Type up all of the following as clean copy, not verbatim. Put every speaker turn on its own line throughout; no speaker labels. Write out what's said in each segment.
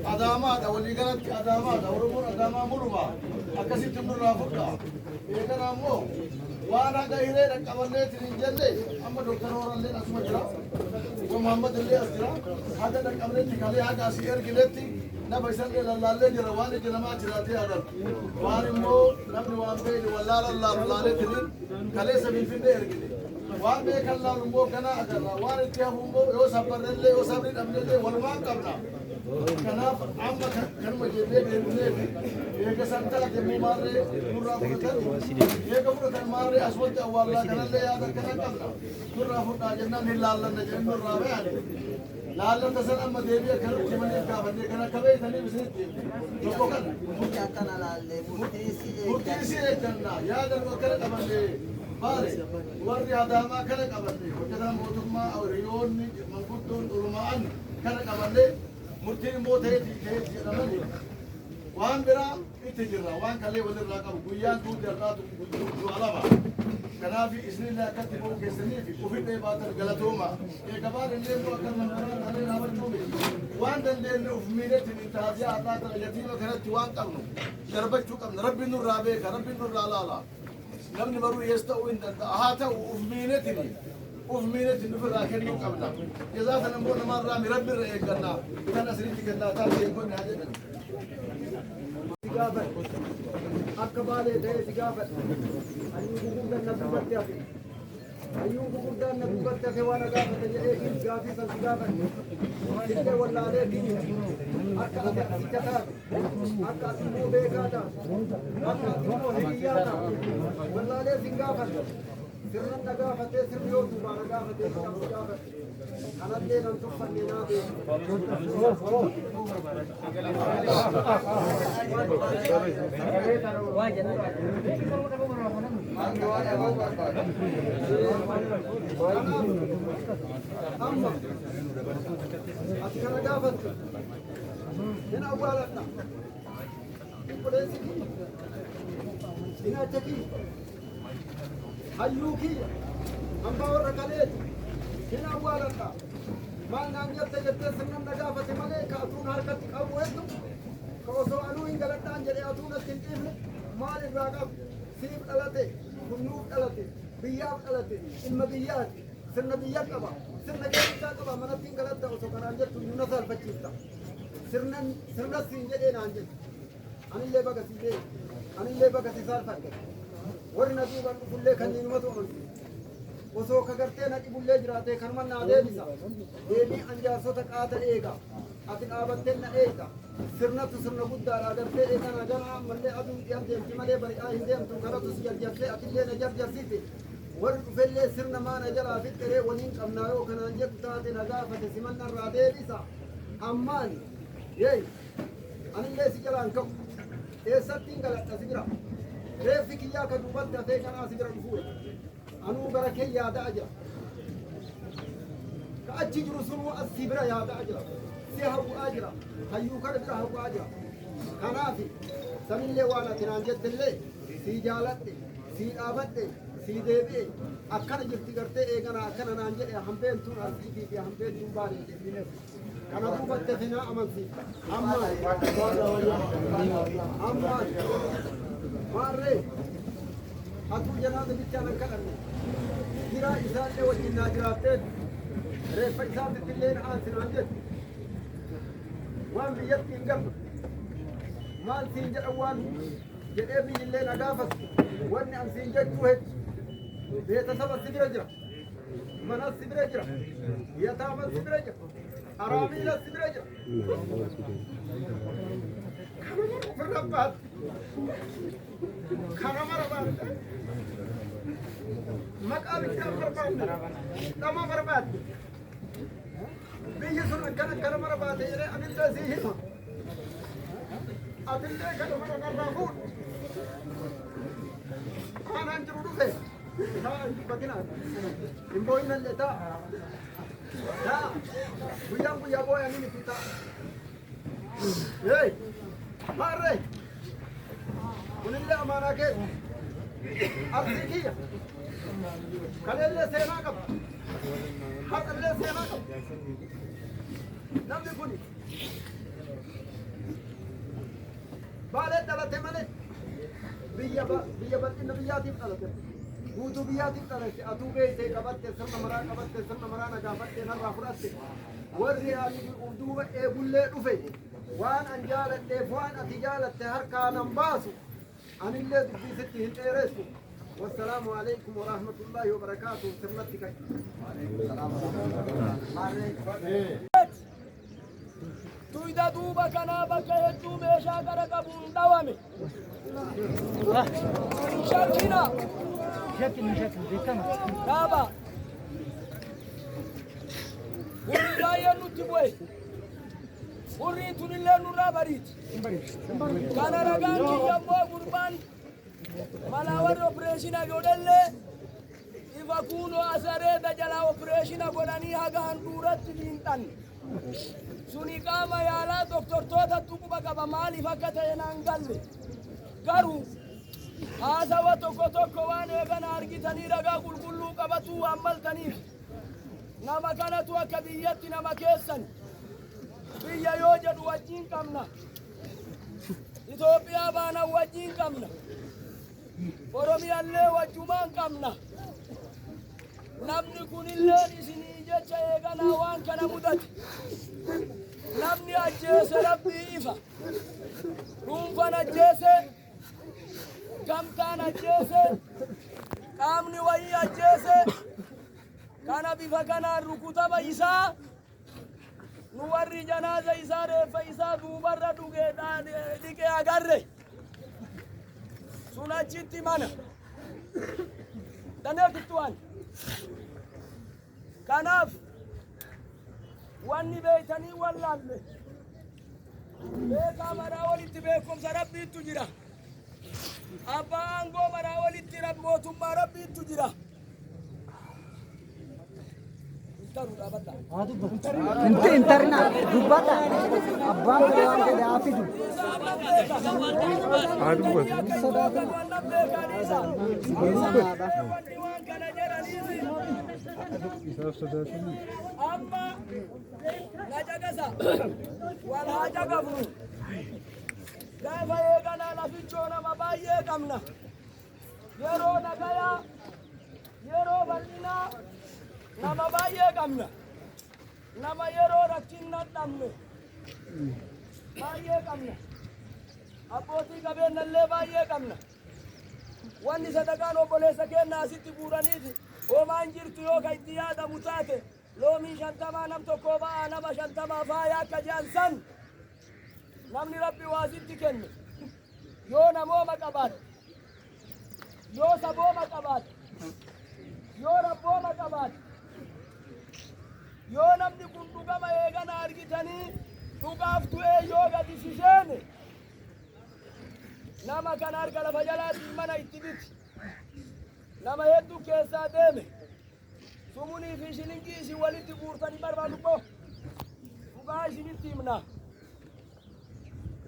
Adamat, awali garat adamat, awrumur adama muruma. Akasi tumur rafuka. Eka namo. Wana gaire rakaballe tinjelle. Amma doktor orang le asma jira. Wo Muhammad le asjira. Ada rakaballe tikale aga asir gileti. Na baisal le lalle jira wani jinama jirate adam. Wani mo namni wambe wallala lalle tinin. Kale sabil finde ergile. Wan be kalla mo kana agara. Wani tiya mo yo sabarelle yo sabri amne walma kabna. Kenapa? Amma kan majede berne eka santa ke mumare nurra futan eka futan mare aswat awalla kan le yada kan kabla nurra futa janna nilalla ne nurra ba lalla tasan amma devi kan jimane ka bande kana kabe thani bisne joko kan murja kana lalle murtisi ekanna yada wakala kabande bare warri adama kana kabande hojada motumma awriyonni mankutun urmaan kana kabande murtiin mooteeti keeti jedhamani waan biraa itti jirra waan kalee walirraa qabu guyyaan tuu jarraatu guyyuu alama kanaaf isinillee akkatti ba'u keessanii fi ufidhee baatan galatooma eegabaan illee immoo akka mandaraan alee raawwachuu miti waan dandeenye uf miinetti taasisaa addaa tana yatiima kanatti waan qabnu darbachuu qabna rabbiin nurraa beeka rabbiin nurraa laala namni baruu ees ta'uu hin danda'a haa ta'u uf miinetti وفمينة النفر لكن يوم قبلنا إذا تنبون مرة مربي رأيك قلنا كنا سريتي قلنا تاتي يكون هذا سجابة أكبالي ده سجابة أيوه قلنا نبغتها أيوه قلنا نبغتها وانا قابة جاء جافي سجابة سجى ولا عليه دين أكبر سجابة أكبر مو بيكاتا أكبر مو هيجاتا ولا عليه سجابة سرنا نجافة سر يوم دوبارة نجافة نجافة أنا ليه نشوف فنينا دي أما أتكلم نجافة هنا أولنا هنا تكي hayyuki amba warra kaleeti hin awwaaladha maal naan jette jettee sirnan nagaafate malee ka atuun harkatti qabu heddu ka osoo anuu hin galadhaan jedhe atuun atti hin dhiifne maal irraa qabu siif dhalate kunnuuf dhalate biyyaaf dhalate ilma biyyaati sirna biyya qaba sirna keessaa qaba manatti hin galadda osoo kanaan jettu nuna salphachiifta sirnas siin jedhee naan jettu anillee baga siidee
أنا اللي بقى تسال فكر ورنا دوبا كل كان ينمطوا وسو كغرتي نجيب اللي جراتي كرمنا نادي بيسا ديني أنجاسو تكاتا إيجا أتن آبتنا إيجا سرنا بودا راغرتي إيجا نجانا ملي أدو يمدي ملي بري هندي أمتو كراتو سجل جفلي أكلي نجر جفسيتي ورد فلي سرنا ما نجرا في التري ونين كمنا يو كنا نجيب تاتي نجافة سمنا رادي بيسا أمان يي أنا اللي سجلان كم إيه ستين قلت سجرا ريفك إياك دوبتا تيكنا سجرا نفوه أنو بركة يا داجرة كأجي جرسون السبرة يا داجرة سيهو أجرة هيو كربرة هو أجرة كنافي سمين لي وانا تنانجت اللي سي جالت سي آبت سي ديبي أكنا جبتي کرتے ایگنا أكنا نانجت همبين تون أرسيكي في همبين تون باري كنا دوبت فينا أمن سي أمان ماري أتو جناد بيتنا كلامي كرا إنسان له وجه ناجراتين ريف إنسان بتلين آسن عنجت وان بيجت إنجم مال سينجر أول جنبي اللي نجافس وان أم سينجر توهج بيت سبب سبرجة من السبرجة يتام السبرجة أرامي السبرجة فربات خرامر بات مقام كم فربات تمام فربات بيجسون كان خرامر بات يرى أن الذي هم أدلة خرامر كرافون أنا أنجرو ده ها بدينا إمبوين اللي تا ها ويا بوي أنا نفيتا هاي ماري ونلي أمانة كي أرسيكية كليلي سينا كب حق اللي سينا كب نمدي كوني بالي دلتي ملي بيا بلتي نبياتي بلتي بوتو بياتي بلتي أتو بيتي كبتي سرنا مرانا كبتي نرى فراتي ورّي علي الأردوبة إبولة رفي وان أنجالت وان أتجالت هركا نمباسو عن اللي تبي ستي هنتيرسو والسلام عليكم ورحمة الله وبركاته سرنتك السلام عليكم
تويدا دوبا كنا بكيتو ميشا كرك بوندوامي شاكينا
شكل بكم
دابا وريايا نوتيبوي ورين تونيلا نورا بريت كان رغان كي يمو قربان مالاور اوبريشن اغودله يفكونو اسره دجلا اوبريشن اغوداني هاغا هندورت لينتان سوني قاما يالا دكتور توتا توبا غبا مالي فكتا ينانغال غارو هذا وتوكو وان اغان ارغيتني رغا غلغلو قبتو عملتني nama kanatu akka biyyatti nama keessan biyya yoo jedhu wajjin qabna Itoophiyaa baana wajjin qabna Oromiyaallee wajjumaan qabna namni kunillee isinii jecha eeganaa waan kana mudate namni ajjeese rabbii ifa dhuunfaan ajjeese gamtaan ajjeese qaamni wayii ajjeese kana bifa kana rukutaba isaa nu warri janaaza isaa reeffa isaa duubarra dhugee dhiqee agarre sun achitti mana daneefittuwan kanaaf wanni beeytanii wallaalle beekaa maraa walitti beekumsa rabbiittu jira abbaa aangoo maraa walitti mootummaa rabbiittu jira
انترنا دبتا ابان بيان دے افيدو
amma najagasa wal haja gabru gaafa eegana lafichoona mabaay'ee qabna yeroo nagaya yeroo bal'ina nama baay'ee qabna nama yeroo rakkinna dhabne baay'ee qabna abbootii qabeenyallee baay'ee qabna. Wanni sadaqaan obboleessa keenna asitti guuraniiti hoomaan jirtu yoo ka itti yaadamu taate loomii 50 nam tokko ba'a nama 50 faaya akka jaansan namni rabbi waasitti kenne yoo namooma qabaate yoo sabooma qabaate yoo rabbooma qabaate yoo namni kun dhugama eegana argitanii dhugaaf du'ee yoo gadi siseene nama kan harka lafa jalaatii mana itti biti nama hedduu keessaa deeme sumunii fi shilingii isin walitti guurtanii barbaadu koo dhugaa isinitti himna.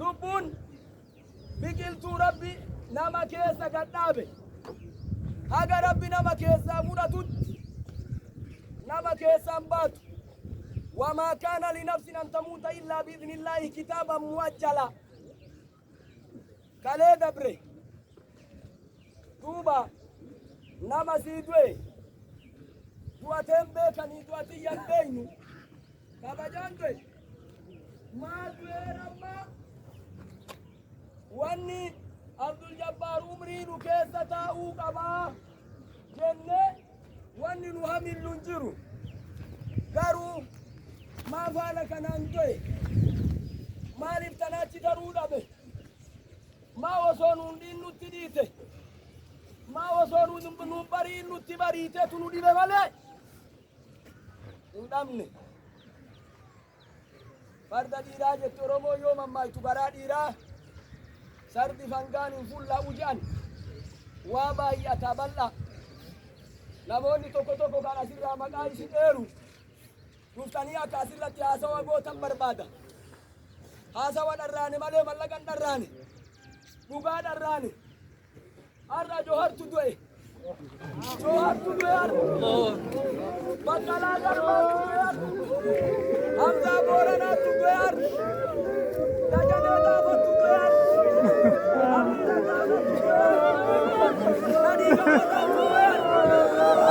Lubbuun biqiltuu rabbi nama keessa gadhaabe haga rabbi nama keessaa fudhatutti nama keessaan baatu wamaa kaana linafsin an tamuuta illaa biidhnillaahi kitaaban muajjala kalee dabre duuba nama sii du'e du'ateen beekanii du'atiyyan beenyu kabajaan du'e maa du'ee rammaa wanni Abdul Jabbaar umrii nu keessa taa'uu qabaa jennee wanni nu hamillu hin jiru garuu maaf haala kanaan du'e maaliif tanaachi daruu dhabe maa osoo nuun dhiinnutti dhiite maa osoo nuun bariinnutti bariiteetu nu dhibe malee hin dhabne. Farda dhiiraa jetti Oromoo yoo mammaaytu garaa dhiiraa sardi fangaan hin fullaa'u jedhan waa baay'ata bal'a. Namoonni tokko tokko kan asirraa maqaa isin dheeru dhuftanii akka asirratti haasawa gootan barbaada. Haasawa dharraane malee mallaqan dharraane dhugaa dharraane har'a Johartu du'e. Johartu du'e har'a. Baqqalaa Garbaatu du'e har'a. Hamzaa Booranaatu du'e har'a. Dajanee Daafatu du'e har'a. Amiira Daafatu du'e har'a. Nadii Gamadaatu du'e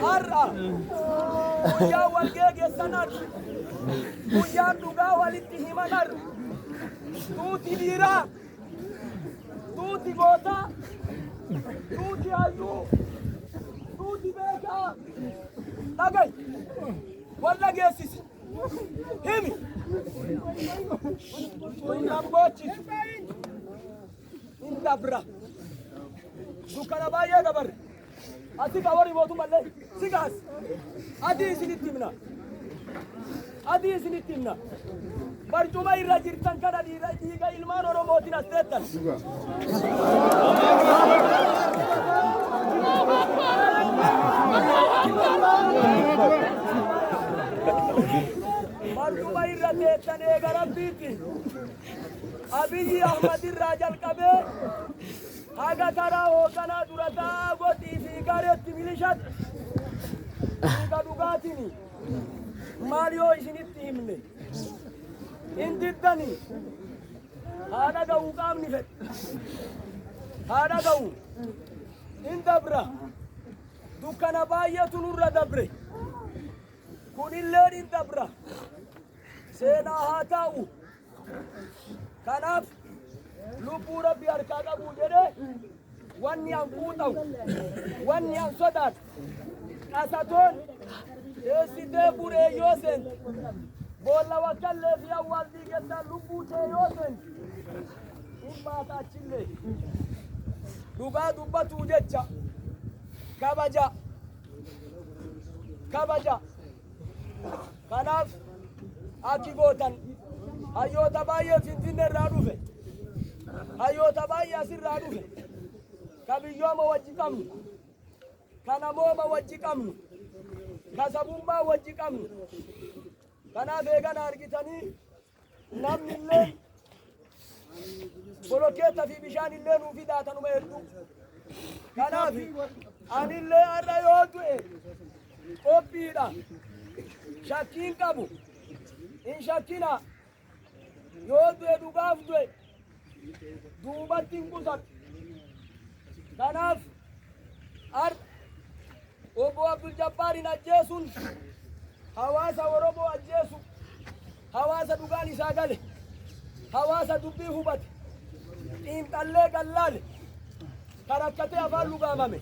har'a. Guyyaa walgeeggeessanar guyyaan dhugaa walitti himanar tuuti dhiiraa tuuti gootaa tuuti hayyuu tuuti beekaa dhagay walla geessisi himi hin damboochisu hin dabra dukkana baay'ee dabarre ati kawari mootummallee sigaas adii isinitti himna adii isinitti himna barcuma irra jirtan kana dhiiga ilmaan Oromootiin as teettan barcuma irra teettan eega rabbiitti Abiyyi Ahmad irraa jalqabee haga karaa hoogganaa durataa godhii fi gareetti milishatti dhiiga dhugaatini maal yoo isinitti himne hin diddanii haadha ga'uu qaamni fedhe haadha ga'uu hin dabra dukkana baay'eetu nurra dabre kunilleen hin dabra seenaa haa taa'u kanaaf lubbuu rabbi harkaa qabu jedhee wanni an quuxamu wanni an sodaatu qasatoon eessitee buree yoo seente boolla wakkallee fi awwaaltii keessaan lubbuu tee yoo seente hin baata achillee dhugaa dubbatuu jecha kabaja kanaaf akki gootan hayyoota baay'ee Finfinnee irraa dhufe hayyoota baay'ee asirraa dhufe kabiyyooma wajji qabnu kanamooma wajji qabnu kasabummaa wajji qabnu kanaaf eegana argitanii namni illee bolokkeetta fi bishaan illee nuu fidaa tanuma hedduu kanaaf anillee har'a yoo du'e qophiidha shakkiin qabu hin shakkina yoo du'e dhugaaf du'e duubatti hin qusatu kanaaf har'a obbo Abdul Jabbaarin ajjeesuun hawaasa Oromoo ajjeesu hawaasa dhugaan isaa gale hawaasa dubbii hubate xiinxallee gallaale karakkatee afaan lugaamame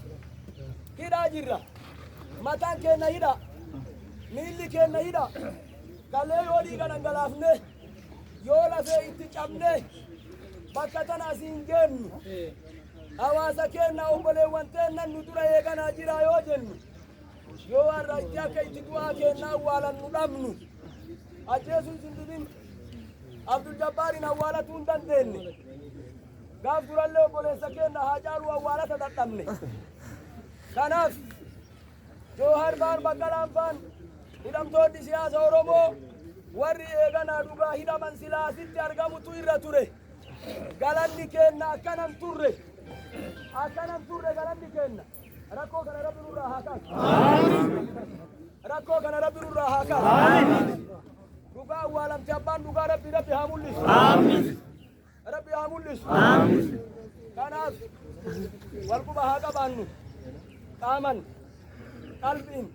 hidhaa jirra mataan keenna hidha miilli keenna hidha galee yoo dhiiga dhangalaafne yoo lafee itti cabne bakka tana asiin geennu hawaasa keenna obboleewwan teennan nu dura eeganaa jira yoo jennu yoo har'a itti akka itti du'aa keennaa awwaalannu dhabnu ajjeesuu isin didin Abdul Jabbaarin awwaalatuu hin dandeenye gaaf durallee obboleessa keenna Haacaaluu awwaalata dadhabne kanaaf Joohar Baan Baqqalaan Faan hidhamtoonni siyaasa Oromoo warri eeganaa dhugaa hidhaman silaasitti argamutu irra ture galanni keenna akkanan turre galanni keenna rakkoo kana rabbi nurraa haa kaasu rakkoo kana rabbi nurraa haa kaasu dhugaa awwaalamte abbaan dhugaa rabbi haa mul'isu rabbi haa mul'isu kanaaf walquba haa qabaannu qaaman qalbiin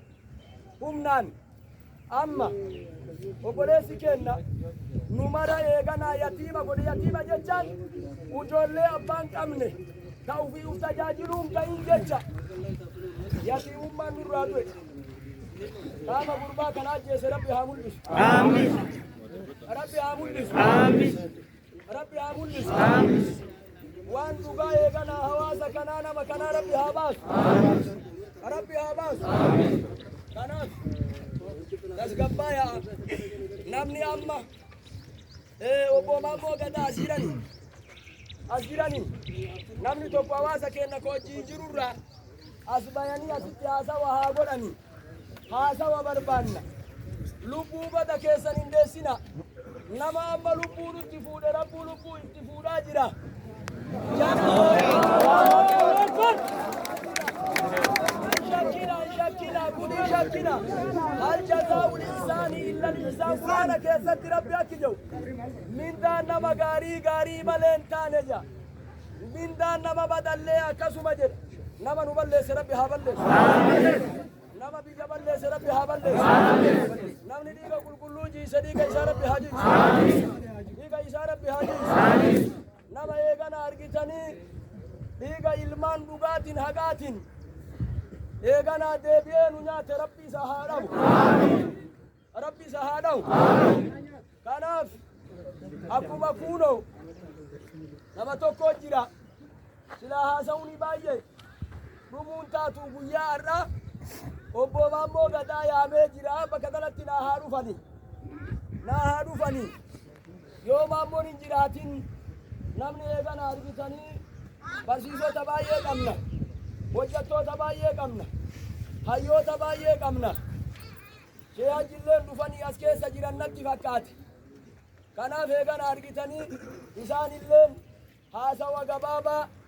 humnaan amma obboleessi keenna nu mara eeganaa yatiima godhe yatiima jechaan ijoollee abbaan qabne ka ufii uf tajaajiluun ka'in jecha yatiimummaan nurraa du'e qaama gurbaa kana ajjeese rabbi haa mul'isu rabbi haa mul'isu rabbi haa mul'isu waan dhugaa eeganaa hawaasa kanaa nama kanaa rabbi haa baasu rabbi haa baasu kanaaf tasgabbaayaa namni amma obbo Maammoo Gadaa as jiranii namni tokko hawaasa keenna wajjin jirurraa as bayanii asitti haasawa haa godhanii haasawa barbaanna lubbuu bada keessan hin deessina nama amma lubbuu nutti fuudhe rabbuu lubbuu itti fuudhaa jira شكنا هل جزاء الإنسان إلا الإنسان وانا كيست ربي أكجو من دان نما غاري ملين تانجا من دان نما بدل لي أكسو مجد نما نبلس ربي هبلس نما بيجبلس ربي هبلس نما نديك كل جيس ديك إشارة ربي هاجيس ديك إشارة ربي هاجيس نما إيغانا أرغتاني ديك إلمان بغاتين هغاتين eegana deebi'ee nu nyaate rabbi isa haa dhabu rabbi isa haa dhabu kanaaf akkuma kuunoo nama tokko jira silaa haasa'uuni baay'ee dhumuun taatu guyyaa har'a obbo Maammoo Gadaa yaamee jira bakka kanatti naa haa dhufani yoo Maammoon hin jiraatin namni eegana argitanii barsiisota baay'ee qabna hojjettoota baay'ee qabna hayyoota baay'ee qabna sheeyajilleen dhufanii as keessa jiran natti fakkaate kanaaf eegana argitanii isaanilleen haasawa gabaabaa